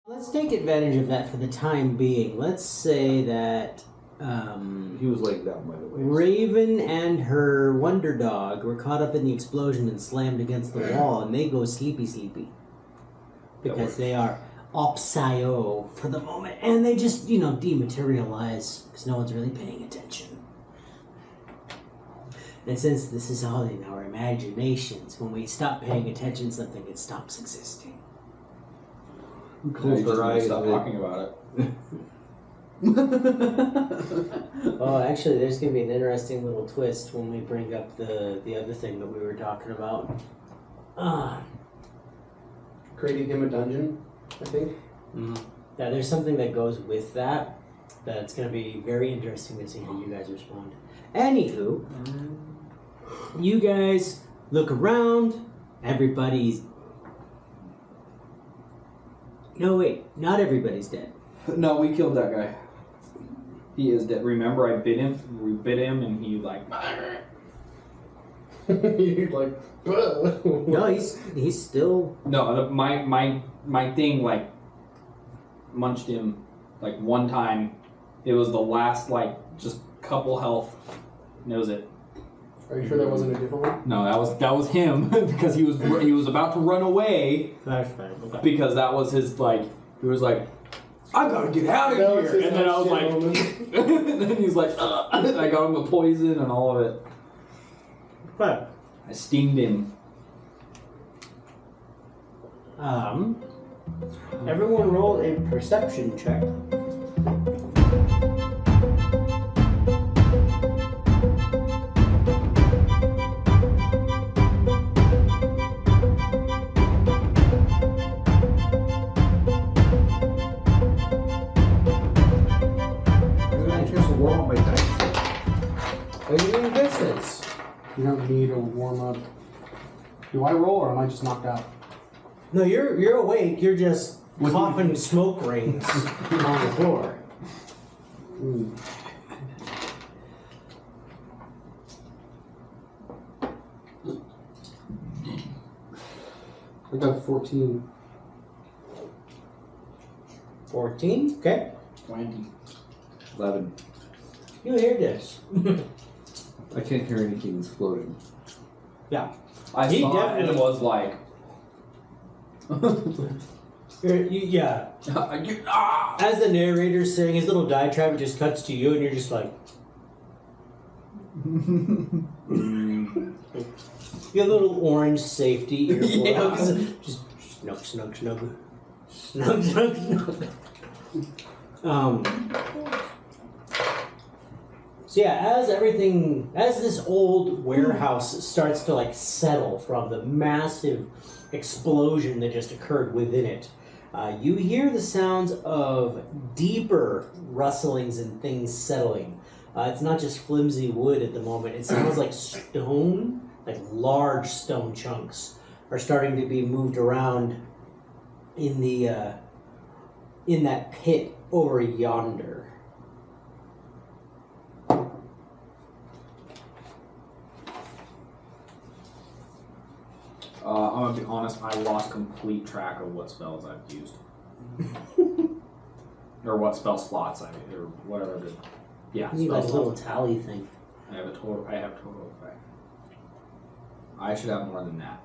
Let's take advantage of that for the time being. Let's say that he was laying down, by the way. Raven and her wonder dog were caught up in the explosion and slammed against the wall, and they go sleepy. Because they are opsio for the moment. And they just, dematerialize because no one's really paying attention. And since this is all in our imaginations, when we stop paying attention, something it stops existing. We closed our eyes. Stop talking about it. Oh, actually, there's going to be an interesting little twist when we bring up the other thing that we were talking about. Creating him a dungeon, I think. Yeah, there's something that goes with that that's going to be very interesting to see how you guys respond. Anywho, you guys look around. Everybody's... No, wait. Not everybody's dead. No, we killed that guy. He is dead. Remember, I bit him. We bit him, and he like. You're like. No, he's still. No, my thing like munched him like one time. It was the last like just couple health. And that was it. Are you sure that wasn't a different one? No, that was him because he was about to run away. Flashback. Okay. Because that was his like. He was like, I gotta get out of here, and then I was like, and then he's like, I got him the poison and all of it. But I stinged him. Everyone roll a perception check. You don't need a warm up. Do I roll or am I just knocked out? No, you're awake. You're just coughing smoke rings on the floor. I got 14. 14? Okay. 20. 11. You hear this. I can't hear anything exploding. Yeah. He saw it and it was like... Yeah. As the narrator's saying his little diatribe, it just cuts to you and you're just like... Your little orange safety earplugs. Just snug, snug, snug. Snug, snug, snug. So yeah, as this old warehouse starts to like settle from the massive explosion that just occurred within it, you hear the sounds of deeper rustlings and things settling. It's not just flimsy wood at the moment. It sounds like stone, like large stone chunks are starting to be moved around in the in that pit over yonder. I'm gonna be honest, I lost complete track of what spells I've used. Or what spell slots I or whatever the You need spell that little slots. tally thing. I have total of 5. I should have more than that.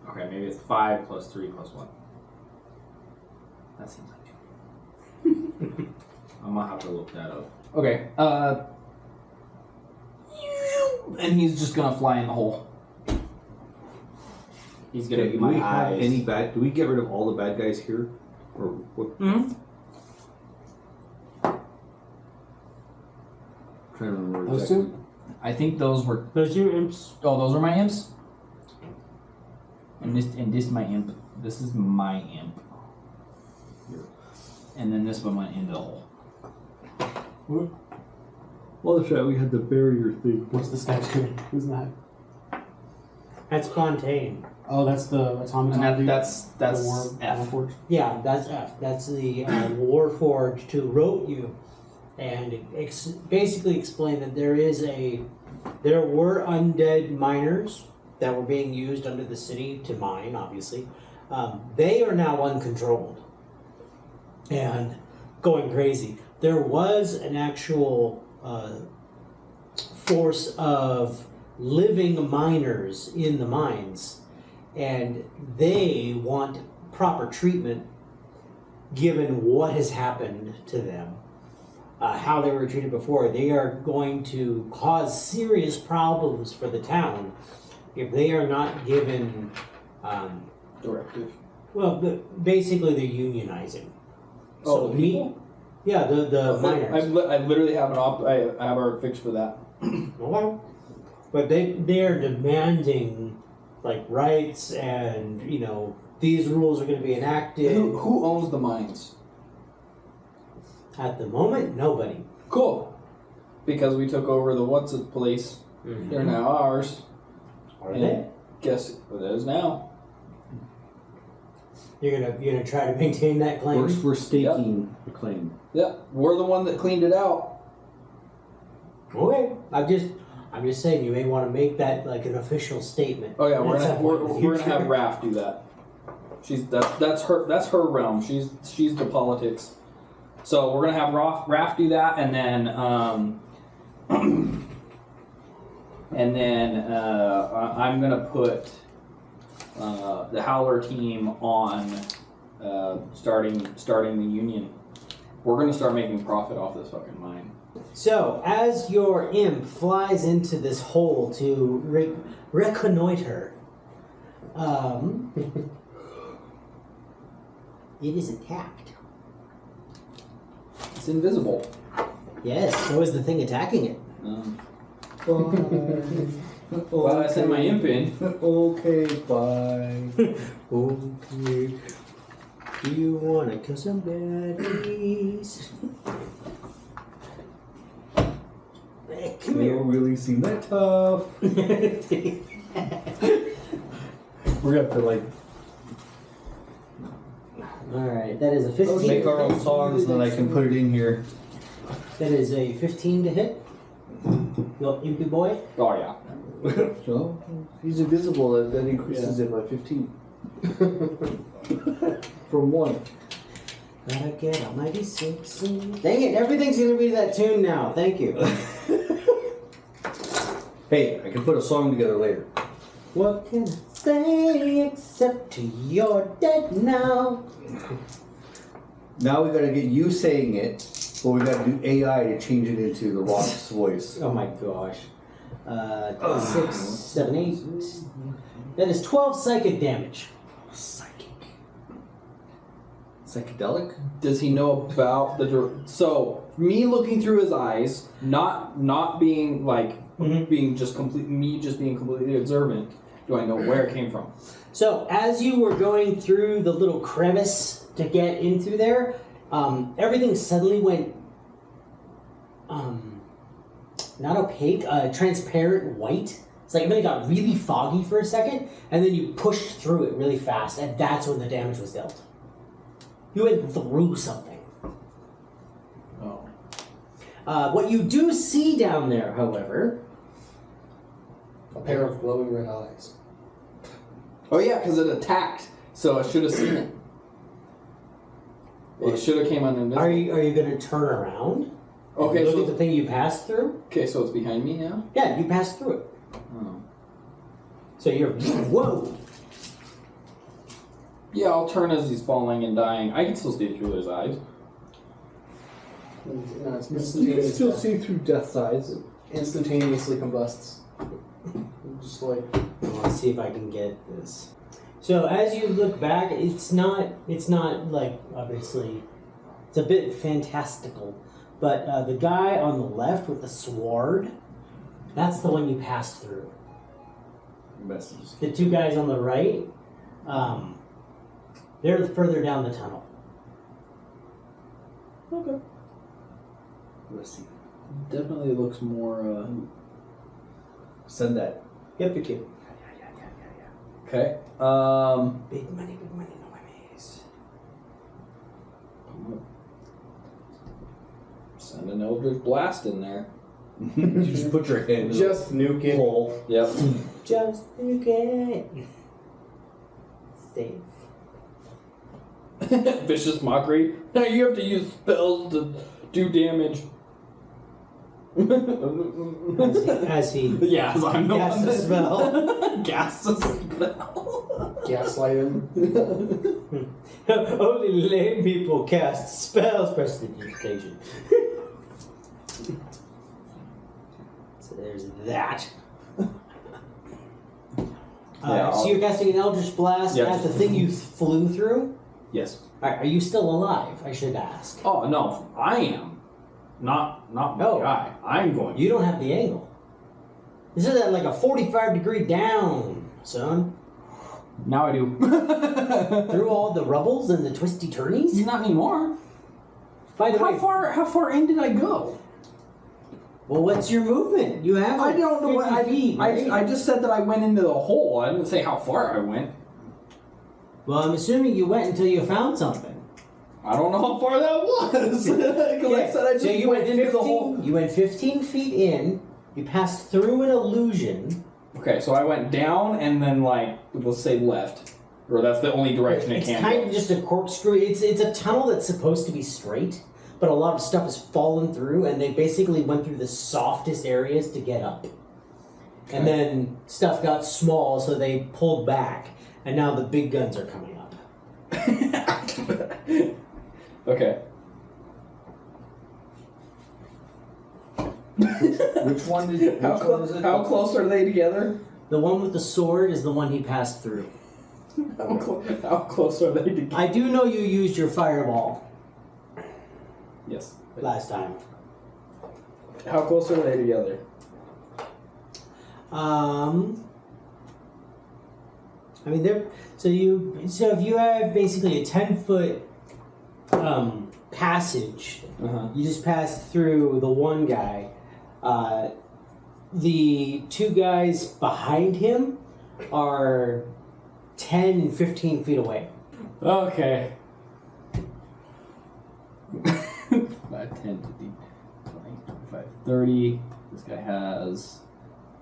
Okay, maybe it's 5 plus 3 plus 1. That seems like 2. I'm gonna have to look that up. Okay, and he's just gonna fly in the hole. He's gonna be my eyes. Do we get rid of all the bad guys here? Or what? Mm-hmm. I'm trying to remember Those exactly. two? I think those were. Those are imps. Oh, those are my imps. And this my imp. This is my imp. Here. And then this one went into the hole. What? Well, that's right. We had the barrier thing. What's this guy doing? Who's that? That's Fontaine. Oh, that's the automaton. And that's the war, F. Warforged? Yeah, that's F. That's the Warforged who wrote you, and basically explained that there were undead miners that were being used under the city to mine, obviously, they are now uncontrolled and going crazy. There was an actual force of living miners in the mines, and they want proper treatment given what has happened to them, how they were treated before. They are going to cause serious problems for the town if they are not given Directive. well, basically they're unionizing. Oh, the people? Yeah, the miners. I literally have I have our fix for that. Okay. But they're demanding like rights, and these rules are going to be enacted. Who owns the mines? At the moment, nobody. Cool. Because we took over the what's it place. Mm-hmm. They're now ours. Are they? Guess it is now. You're gonna try to maintain that claim. We're staking the claim. Yeah, we're the one that cleaned it out. Okay. I'm just saying you may want to make that like an official statement. Oh yeah, at we're some point in the gonna have future. Raph do that. That's her realm. She's the politics. So we're gonna have Raph do that, and then I'm gonna put the Howler team on starting the union. We're gonna start making profit off this fucking mine. So, as your imp flies into this hole to reconnoiter, it is attacked. It's invisible. Yes, so is the thing attacking it. Well, I sent my imp in. Okay, bye. Okay. Do you want to kill some baddies? Hey, come You here. don't really seem that tough. We're gonna have to like Alright, that is a 15. make our own songs, and then I can put it in here. That is a 15 to hit. Your impy boy. Oh yeah. So he's invisible. That increases it by 15. From 1. Gotta get on my D6. Dang it, everything's gonna be to that tune now. Thank you. Hey, I can put a song together later. What can I say except you're dead now? Now we gotta get you saying it, but we gotta do AI to change it into the Rock's voice. Oh my gosh. 6, 7, 8. That is 12 psychic damage. Psychic. Psychedelic? Does he know about so me looking through his eyes, not being like being just being completely observant? Do I know where it came from? So as you were going through the little crevice to get into there, everything suddenly went not opaque, transparent white. It's like everything got really foggy for a second, and then you pushed through it really fast, and that's when the damage was dealt. You went through something. Oh. What you do see down there, however, A pair of glowing red eyes. Oh yeah, because it attacked, so I should have seen it. It should have came on invisible. are you going to turn around? Okay, Look so at the thing you passed through. okay, so it's behind me now. Yeah, you passed through it. Oh. So you're whoa. Yeah, I'll turn as he's falling and dying. I can still see through his eyes. No, it's You can instantaneous. still see through Death's eyes. Instantaneously combusts. Just like I want to see if I can get this. So as you look back, it's not like obviously, it's a bit fantastical, but the guy on the left with the sword, that's the one you passed through. Messages. The two guys on the right, they're further down the tunnel. Okay. Let's see. Definitely looks more. Send that. Yep, you two. Okay. Big money, no enemies. Send an Eldritch Blast in there. You just put your hand in just nuke it. hole. Yep. Just forget. Safe. Vicious mockery. Now you have to use spells to do damage. As he Yeah, I'm the casts one a that spell. casts a spell. Gaslight him. Only lame people cast spells, prestidigitation. So there's that. So you're casting an Eldritch Blast Yeah, at the thing you flew through? Yes. Alright, are you still alive? I should ask. Oh no, I am. Not my Oh. guy. I'm going. You don't have the angle. This is at like a 45-degree down, son. Now I do. Through all the rubbles and the twisty turnies? Not anymore. By the way, How far in did I go? well, what's your movement? You have I don't know what 50 feet, right? I just said that I went into the hole. I didn't say how far I went. Well, I'm assuming you went until you found something. I don't know how far that was. Because I said I just so you went into 15, the hole. You went 15 feet in. You passed through an illusion. Okay, so I went down and then like let's say left, or that's the only direction it It's can kind go. of just a corkscrew. It's a tunnel that's supposed to be straight, but a lot of stuff has fallen through, and they basically went through the softest areas to get up. Okay. And then stuff got small, so they pulled back, and now the big guns are coming up. Okay. Which one did you? How close are they together? The one with the sword is the one he passed through. How close are they together? I do know you used your fireball Yes. last time. How close are they together? I mean, they're so if you have basically a 10-foot passage, you just pass through the one guy. The two guys behind him are 10 and 15 feet away. Okay. 5, 10, 15, 20, 25, 30. This guy has,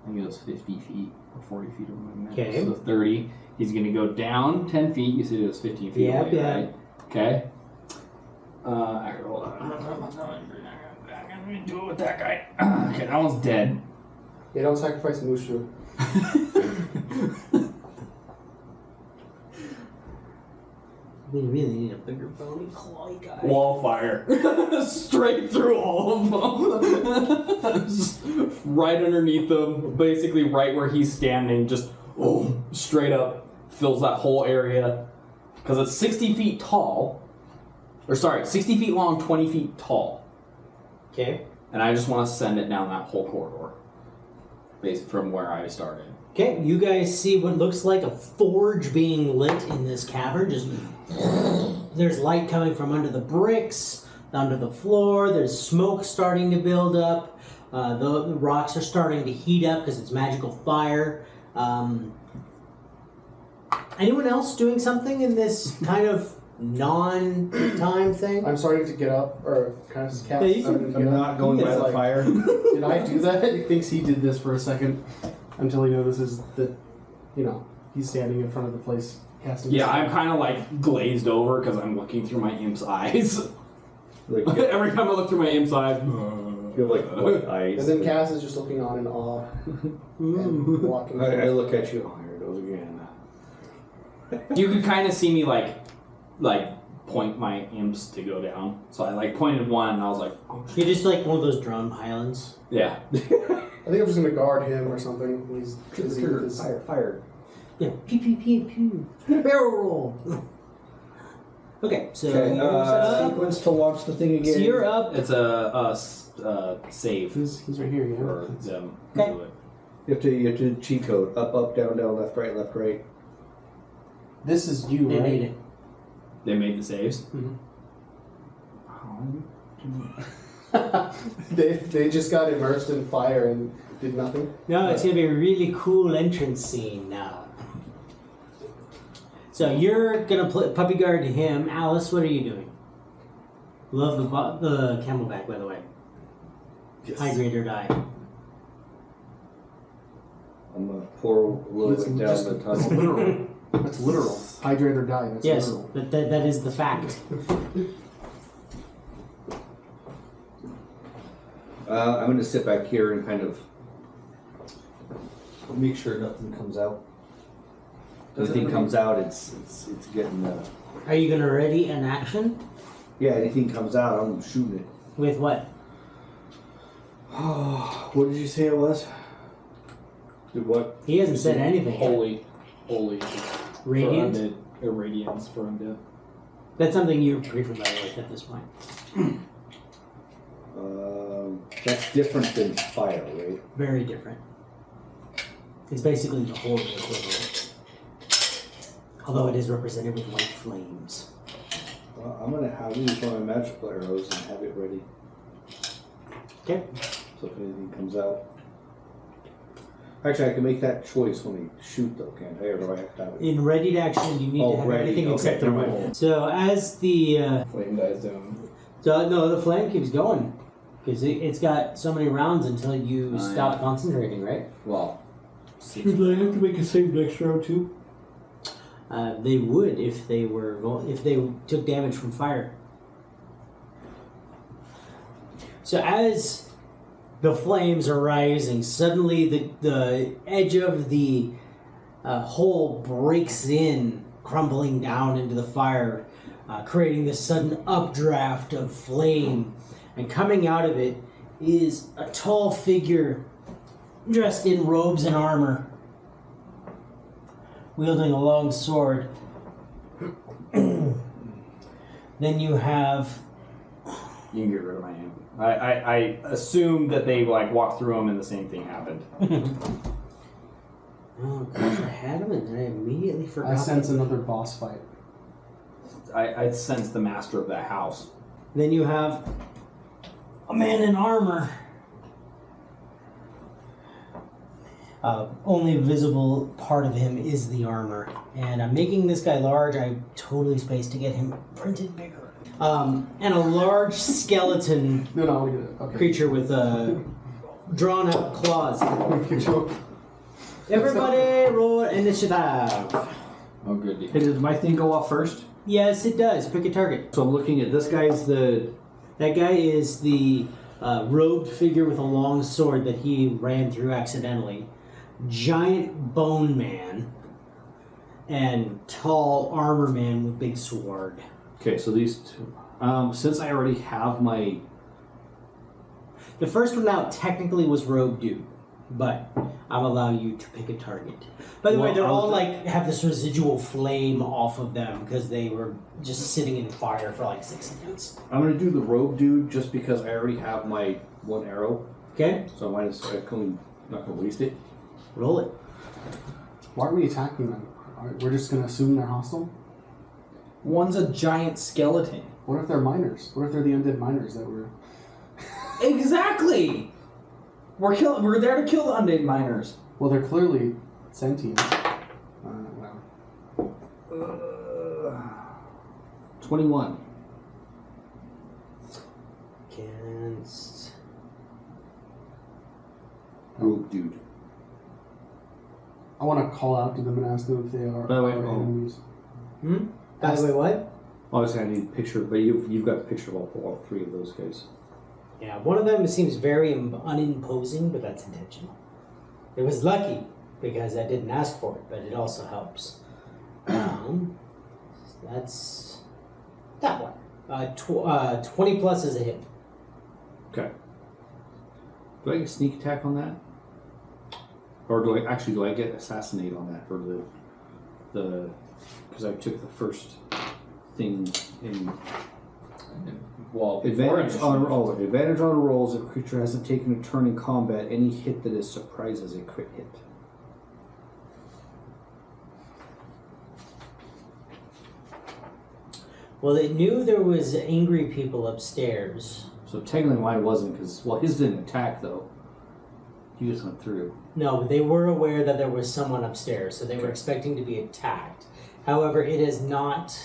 I think it was 50 feet or 40 feet of movement. Okay. So 30. He's going to go down 10 feet. You said it was 15 feet away, right? Okay. Hold on. I'm going to do it with that guy. Okay, that one's dead. Yeah, don't sacrifice Mushu. We really need a bigger bony clawy guy. Wall fire. Straight through all of them. Just right underneath them. Basically right where he's standing. Just straight up. Fills that whole area. Because it's 60 feet tall. Or sorry, 60 feet long, 20 feet tall. Okay. And I just want to send it down that whole corridor. Based from where I started. Okay, you guys see what looks like a forge being lit in this cavern. Just there's light coming from under the bricks, under the floor. There's smoke starting to build up. The rocks are starting to heat up because it's magical fire. Anyone else doing something in this kind of non-time thing? I'm starting to get up, or kind of just cast. Yeah, you can- starting to I'm get not up. going by It's the like, fire. Did I do that? He thinks he did this for a second until he notices that, he's standing in front of the place casting. Yeah, I'm kind of like glazed over because I'm looking through my imp's eyes. Like, Every time I look through my imp's eyes. you have like white eyes. And then Cass is just looking on in awe and walking. I look at you. Oh, here it goes again. You could kind of see me like point my imps to go down. So I like pointed one and I was like, oh, You're just like one of those drone pylons. yeah. I think I'm just gonna guard him or something. He's busy with his. Fire. Yeah, pew pew pew pew. Barrel roll. Okay, so Okay, you're set up. sequence to launch the thing again. So you're up. It's a save He's right here. for Yeah. them. Okay. To do it. You have to cheat code. Up, down, left, right. This is you, They right? made it. They made the saves. They just got immersed in fire and did nothing. No, it's gonna be a really cool entrance scene now. So you're gonna puppy guard him. Alice, what are you doing? Love the camelback, by the way. Yes. High grade or die. I'm pour a little It's bit down just- the That's tunnel. literal. That's literal. Hydrate or die. That's Yes, literal. that is the fact. I'm going to sit back here and kind of make sure nothing comes out. If anything comes out, it's getting. Are you gonna ready an action Yeah, anything comes out, I'm shooting it. with what? What did you say it was? Dude, what? He hasn't said anything yet. Holy. Radiant? For undead. Radiance for undead. That's something you're pretty familiar with at this point. That's different than fire, right? Very different. It's basically the holy equivalent. Although it is represented with white flames. Well, I'm gonna have use one of my magical arrows and have it ready. Okay. So if anything comes out. Actually, I can make that choice when I shoot, though, can't I? Or do I have to have it? In ready action, you need to have ready. everything Okay, except the never mind. roll. So as the Flame dies down. no, the flame keeps going because it's got so many rounds until you stop concentrating, right? Well, Should I have to make a save next round too? They would if they took damage from fire. So as the flames are rising, suddenly the edge of the hole breaks in, crumbling down into the fire, creating this sudden updraft of flame. And coming out of it is a tall figure dressed in robes and armor, wielding a long sword. Then you have... You can get rid of my hand. I assume that they like walked through them and the same thing happened. Oh gosh, I had him and then I immediately forgot. I sense another boss fight. I sense the master of that house. Then you have a man in armor. Only visible part of him is the armor. And I'm making this guy large. I totally spaced to get him printed bigger. And a large skeleton No, we did it. Okay. creature with drawn out claws. Creature. Everybody roll initiative. Oh, good. hey, did my thing go off first? Yes, it does. Pick a target. So I'm looking at this guy's the. That guy is the robed figure with a long sword that he ran through accidentally. Giant bone man and tall armor man with big sword. Okay, so these two. Since I already have my. The first one out technically was rogue dude, but I'll allow you to pick a target. By the way, Well, they're I was all gonna- like have this residual flame off of them because they were just sitting in fire for like 6 seconds. I'm gonna do the rogue dude just because I already have my one arrow, Okay, so I might as well not gonna waste it. roll it. Why are we attacking them? We're just gonna assume they're hostile? One's a giant skeleton. What if they're miners? What if they're the undead miners that were... Exactly. We're there to kill the undead miners. Well, they're clearly sentient. Wow. 21. Against... Rogue dude. I want to call out to them and ask them if they are By the way, our enemies. By the way, what? Obviously, I need a picture, but you've got the picture of all three of those guys. Yeah, one of them seems very unimposing, but that's intentional. It was lucky because I didn't ask for it, but it also helps. That's that one. 20 plus is a hit. Okay. Do I get sneak attack on that? Or do I get assassinate on that for the because I took the first thing in Well, advantage on rolls. If a creature hasn't taken a turn in combat, any hit that is surprised is a crit hit. Well, they knew there was angry people upstairs. So technically mine wasn't because his didn't attack though. He just went through. No, but they were aware that there was someone upstairs, so they were expecting to be attacked. However, it is not...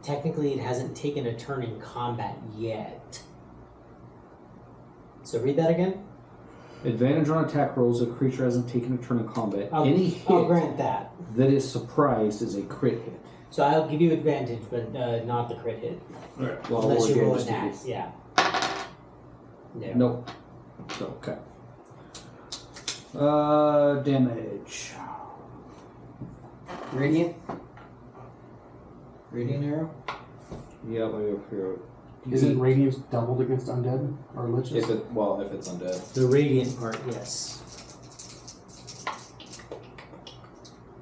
technically, it hasn't taken a turn in combat yet. So read that again. Advantage on attack rolls. A creature hasn't taken a turn in combat. Any hit I'll grant that. that is surprised is a crit hit. So I'll give you advantage, but not the crit hit. Alright. Well, Unless you again, roll a just in nat. case. Yeah. No. Nope. So, okay. Damage. Radiant? Radiant arrow? Yeah, let me go figure out. Isn't radiance doubled against undead or liches? If it's undead. The radiant part, yes.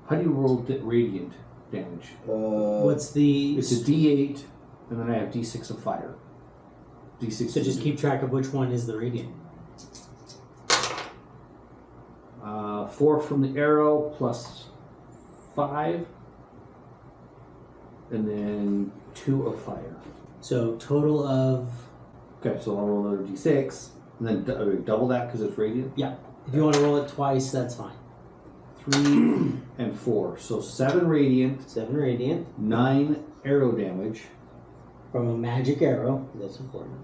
How do you roll radiant damage? What's the... It's a D8, and then I have D6 of fire. D6. So just keep track of which one is the radiant. 4 from the arrow plus 5, and then 2 of fire. So total of... Okay, so I'll roll another D6, and then double that because it's radiant. Yeah. If you want to roll it twice, that's fine. 3 and 4, so 7 radiant, 7 radiant 9 arrow damage, from a magic arrow. That's important.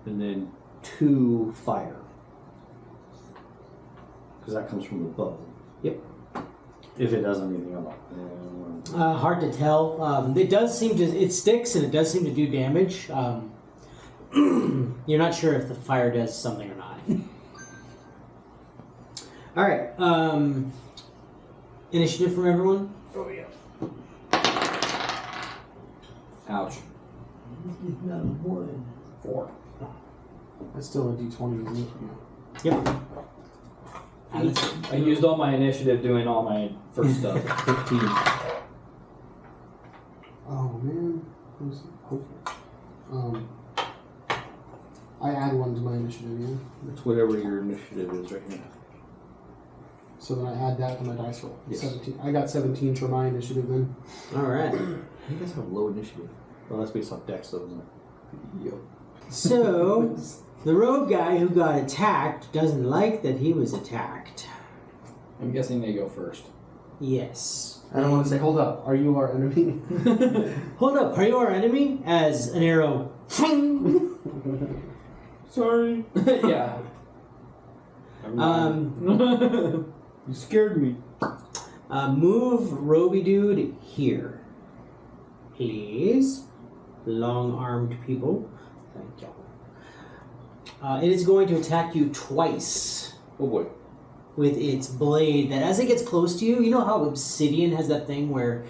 and then 2 fire. Because that comes from the bow. Yep. If it does anything else. Hard to tell. It does seem to... It sticks and it does seem to do damage. You're not sure if the fire does something or not. Alright. Initiative from everyone? Oh yeah. Ouch. 4. That's still a d20, isn't it? Yep. I used all my initiative doing all my first stuff. 15. Oh man. Hopefully. I add 1 to my initiative, yeah. It's whatever your initiative is right now. So then I add that to my dice roll. Yes. 17. I got 17 for my initiative then. Alright. You guys have low initiative. Well, that's based off dex, though, isn't it? Yep. So, the rogue guy who got attacked doesn't like that he was attacked. I'm guessing they go first. Yes. I don't want to say, hold up, are you our enemy? Hold up, are you our enemy? As an arrow. Sorry. Yeah. You scared me. Move Roby Dude here. Please. Long-armed people. Thank you. It is going to attack you twice Oh boy. with its blade. That as it gets close to you, you know how obsidian has that thing where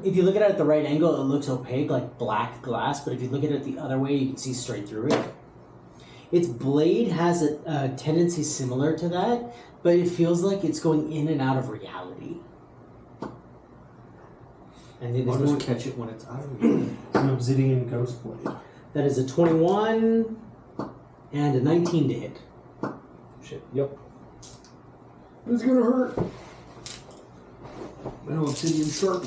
if you look at it at the right angle, it looks opaque, like black glass, but if you look at it the other way, you can see straight through it. Its blade has a tendency similar to that, but it feels like it's going in and out of reality. And it is I'll going just catch it when it's out of here. It's an obsidian ghost blade. That is a 21 and a 19 to hit. Shit. Yep. It's gonna hurt. I know obsidian sharp.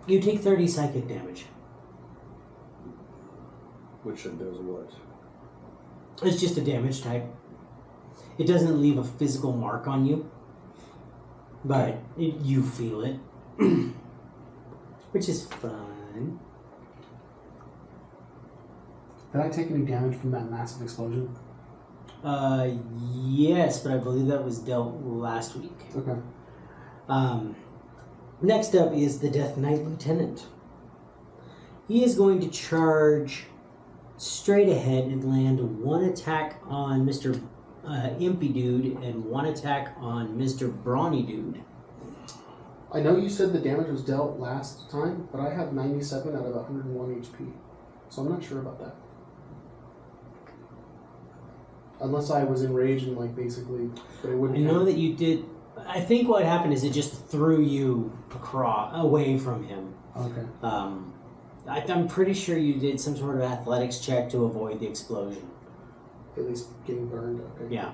You take 30 psychic damage. Which does what? It's just a damage type. It doesn't leave a physical mark on you, but you feel it, which is fun. Did I take any damage from that massive explosion? Yes, but I believe that was dealt last week. Okay. Next up is the Death Knight Lieutenant. He is going to charge straight ahead and land 1 attack on Mr. Impy Dude and 1 attack on Mr. Brawny Dude. I know you said the damage was dealt last time, but I have 97 out of 101 HP. So I'm not sure about that. Unless I was enraged and like basically, but it wouldn't I know count. that you did. I think what happened is it just threw you away from him. Okay. I'm pretty sure you did some sort of athletics check to avoid the explosion. At least getting burned, okay. Yeah.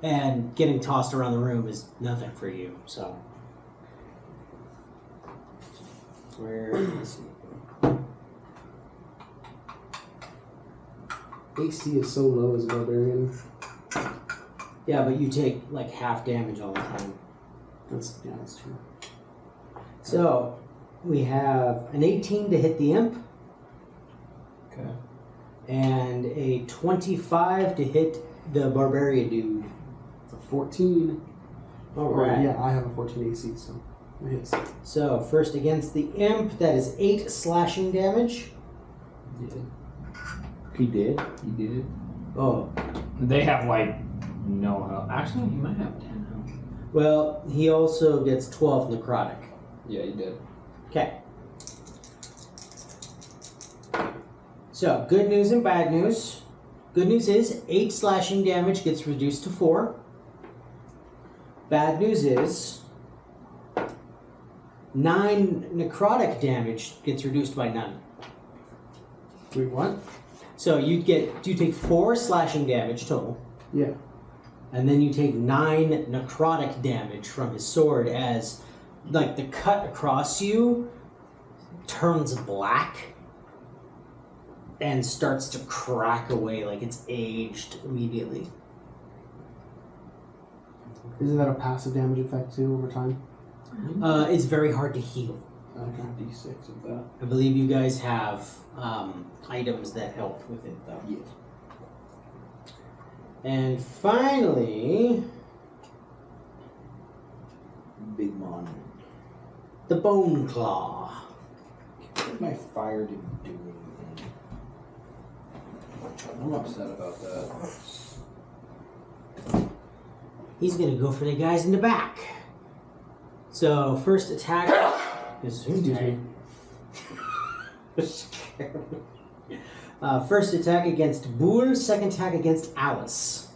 And getting tossed around the room is nothing for you, so. Where is he? AC is so low as a barbarian. Yeah, but you take like half damage all the time. That's true. So, we have an 18 to hit the imp, Okay. And a 25 to hit the Barbarian dude. It's a 14. Alright. Yeah, I have a 14 AC, so it hits. So, first against the Imp, that is 8 slashing damage. He did. You did. Oh. They have like no health. Actually, he might have 10 health. Well, he also gets 12 necrotic. Yeah, you did. Okay. So, good news and bad news. Good news is 8 slashing damage gets reduced to 4. Bad news is 9 necrotic damage gets reduced by none. Wait, what? So you take 4 slashing damage total, Yeah. and then you take 9 necrotic damage from his sword as like the cut across you turns black and starts to crack away like it's aged immediately. Isn't that a passive damage effect too over time? It's very hard to heal. Okay. D6 of that. I believe you guys have items that help with it, though. Yes. And finally, Big Mon. the Bone Claw. What my fire didn't do anything. I'm upset about that. He's gonna go for the guys in the back. So first attack is first attack against Boole, second attack against Allis.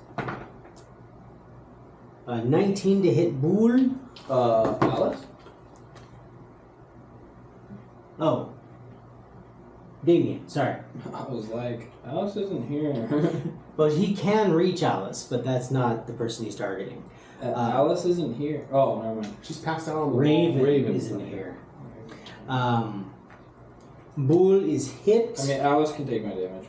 19 to hit Boole. Allis? Oh. Damien, sorry. I was like, Allis isn't here. But he can reach Allis, but that's not the person he's targeting. Allis isn't here. Oh, never mind. She's passed out on the Raven, Raven. isn't here. Boole is hit. I mean, Allis can take my damage.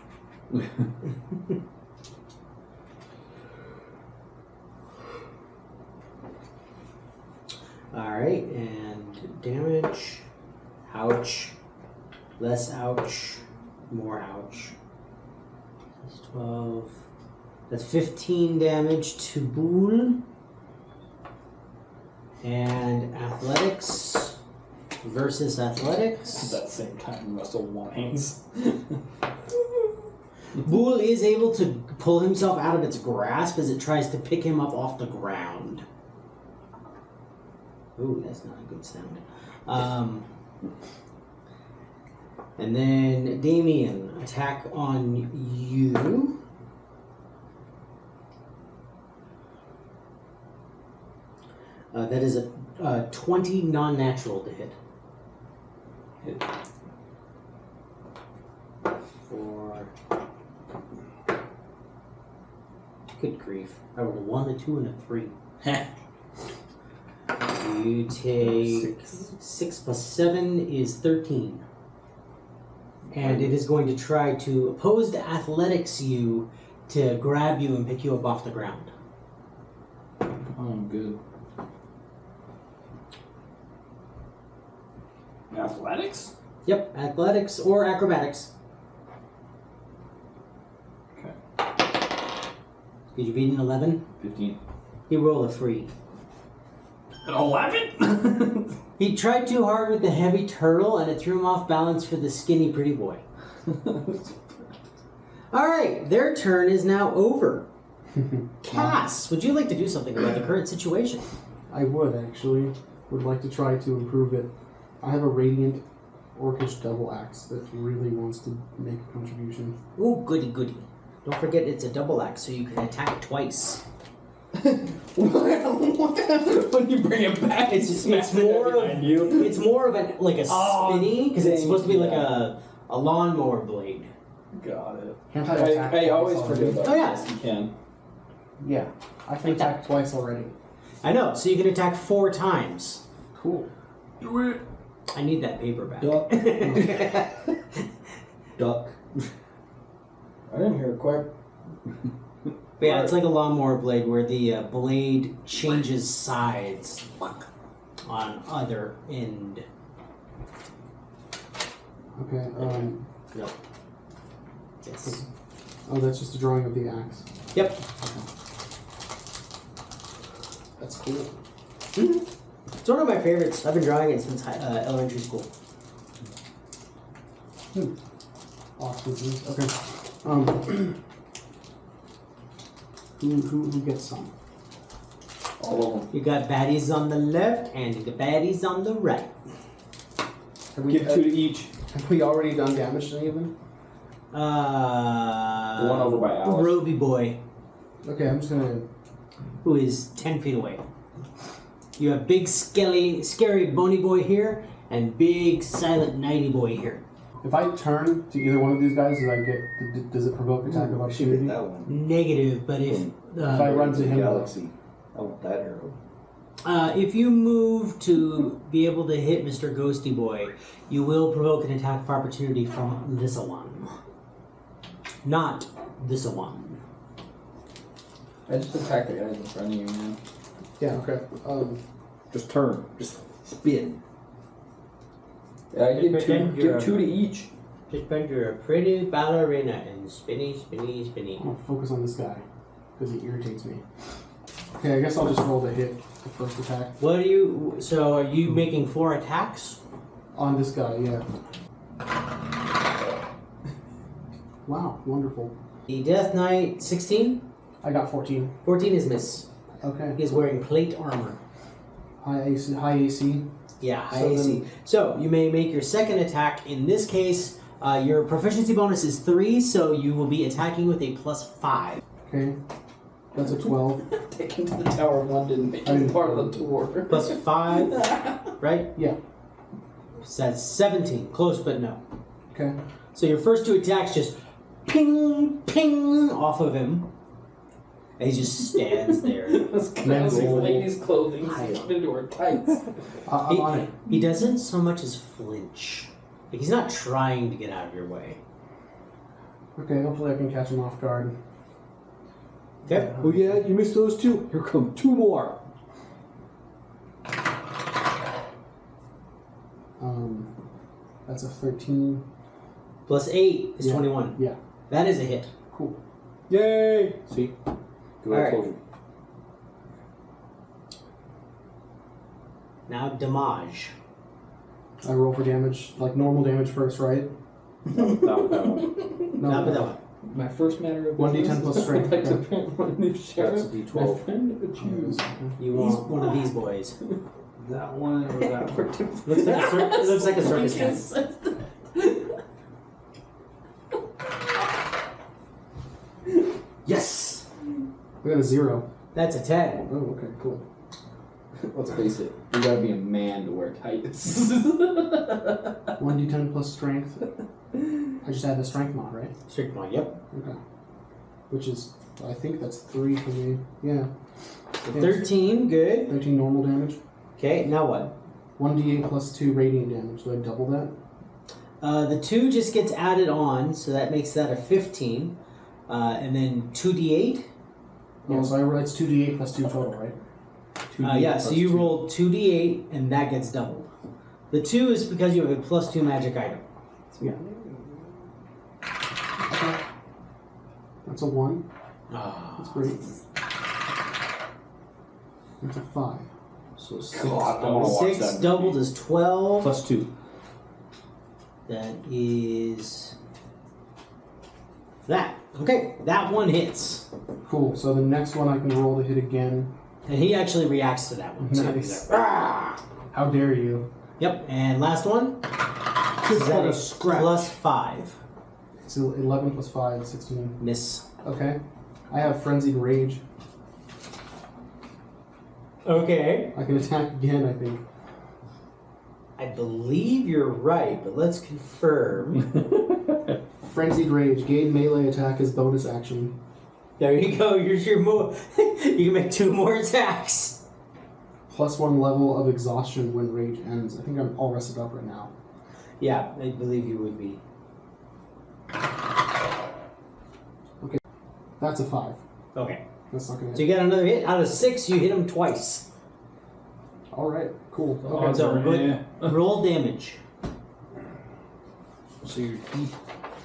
Alright, and damage. Ouch. Less ouch. More ouch. That's 12. That's 15 damage to Boole. And athletics versus athletics. At that same time, Russell whines. Boole is able to pull himself out of its grasp as it tries to pick him up off the ground. Ooh, that's not a good sound. And then Damien, attack on you. That is a 20 non-natural to hit. Hit. For... Good grief. I rolled a 1, a 2, and a 3. You take 6 plus 7 is 13. And it is going to try to oppose the athletics you to grab you and pick you up off the ground. Oh, good. Athletics? Yep, athletics or acrobatics. Okay. Did you beat an 11? 15. He rolled a 3. An 11? He tried too hard with the heavy turtle and it threw him off balance for the skinny pretty boy. Alright, their turn is now over. Cass, would you like to do something about the current situation? I would actually. Would like to try to improve it. I have a Radiant Orcish Double Axe that really wants to make a contribution. Ooh, goody goody. Don't forget it's a double axe so you can attack twice. When you bring it back, It's more of you. it's more of an like a Oh, spinny because it's dang, supposed to be like yeah. a lawnmower blade. Got it. Can't I attack I twice always already? forget about Oh, yeah. this. You can. Yeah, I can attack twice already. I know, so you can attack 4 times. Cool. Do it. I need that paper back. Duck. Duck. I didn't hear it quite. But yeah, it's like a lawnmower blade where the blade changes sides on other end. Okay. Yep. Yes. Oh, that's just a drawing of the axe. Yep. That's cool. It's one of my favorites. I've been drawing it since elementary school. Awesome. Okay. Who gets some? All of them. You got baddies on the left and you got baddies on the right. Have we, Give 2 to each. have we already done damage to any of them? The one over by Allis. Roby boy, Okay, I'm just gonna. who is 10 feet away. You have big, scary bony boy here, and big, silent, nighty boy here. If I turn to either one of these guys, does it provoke attack of Shoot at opportunity? that one. Negative, but if If I run to him, Galaxy. I want that arrow. if you move to be able to hit Mr. Ghosty Boy, you will provoke an attack of opportunity from this one. Not this one. I just attacked the guys in front of you, man. yeah, okay. Just turn. Just spin. Yeah, I give Pretend two, you're give 2 to each. Just pretend you're a pretty ballerina and spinny, spinny, spinny. I'm gonna focus on this guy because he irritates me. Okay, I guess I'll just roll to hit the first attack What are you? So are you making 4 attacks? on this guy. Yeah. Wow, wonderful. The Death Knight 16, I got 14. 14 is miss. Okay. He's wearing plate armor. High AC. High AC. Yeah, high So AC. then- So you may make your second attack. In this case, your proficiency bonus is 3, so you will be attacking with a +5. Okay. That's a 12. Take him to the Tower of London, make him part of the tour. +5, right? Yeah. So that's 17. Close, but no. Okay. So your first 2 attacks just ping, ping off of him. And he just stands there. This classic Roll. lady's clothing stuck into her tights. I'm on it. He doesn't so much as flinch. Like, he's not trying to get out of your way. Okay, hopefully I can catch him off guard. Okay. Oh yeah, you missed those 2. Here come 2 more. That's a 13. +8 is Yeah. 21. Yeah. That is a hit. Cool. Yay! See? Do what I Alright. told you. Now damage. I roll for damage, like normal damage first, right? No, that one. No. Not with that one. My first matter of 1d10 business plus is strength, I'd like to okay. print my new sheriff. That's a D12. My friend of the Jews. You want one of these boys. That one or that one? Looks like it looks like a circus tent. Yes! We got a 0. That's a 10. Oh, okay, cool. Let's face it, you gotta be a man to wear tights. 1d10 plus strength. I just had the strength mod, right? Strict point, yep. Okay. Which is, I think that's 3 for me. Yeah. So 13, good. 13 normal damage. Okay, now what? 1d8 plus 2 radiant damage. Do I double that? The 2 just gets added on, so that makes that a 15. And then 2d8. Yeah, so it's 2d8 plus 2 total, right? 2D Yeah, plus so you 2. roll 2d8, and that gets doubled. The 2 is because you have a +2 magic item. Yeah. Okay. That's a 1. That's great. That's a 5. So 6. God, I wanna watch 6 that doubled movie. is 12. Plus 2. That is that. Okay, that one hits. Cool. So the next one I can roll to hit again. And he actually reacts to that one too. Nice. He's like, "Ah!" How dare you? Yep, and last one. Is that a +5. It's 11 plus 5, 16. Miss. Okay. I have Frenzied Rage. Okay. I can attack again, I think. I believe you're right, but let's confirm. Frenzied Rage. Gain melee attack as bonus action. There you go. Here's your more. You can make 2 more attacks. +1 level of exhaustion when rage ends. I think I'm all rested up right now. Yeah, I believe you would be. That's a 5. Okay. That's not gonna So hit. you get another hit. Out of 6, you hit him twice. Alright, cool. Oh, Okay. So yeah. roll damage. So your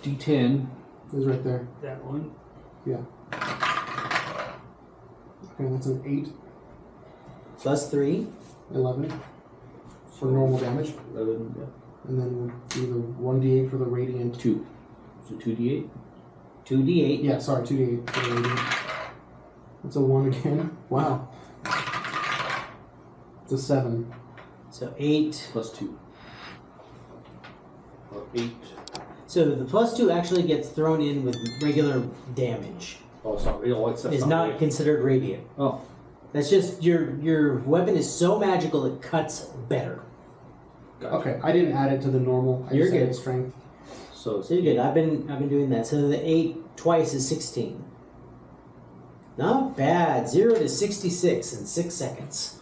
D10 Is right there. That one. Yeah. Okay, that's an 8, Plus 3. 11 for normal damage. 11, yeah. And then we'll do the 1d8 for the radiant. 2. So 2d8? 2d8. Yeah, sorry, 2d8 for the radiant. That's a 1 again. Wow. It's a 7. So 8. Plus 2. Or 8. So the plus 2 actually gets thrown in with regular damage. Oh, sorry. Oh, that's It's not radiant. considered radiant. Oh, That's just your weapon is so magical it cuts better. gotcha. Okay, I didn't add it to the normal. I You're just good. added strength. So So you're good. I've been doing that. So the 8 twice is 16. Not bad. 0 to 66 in 6 seconds.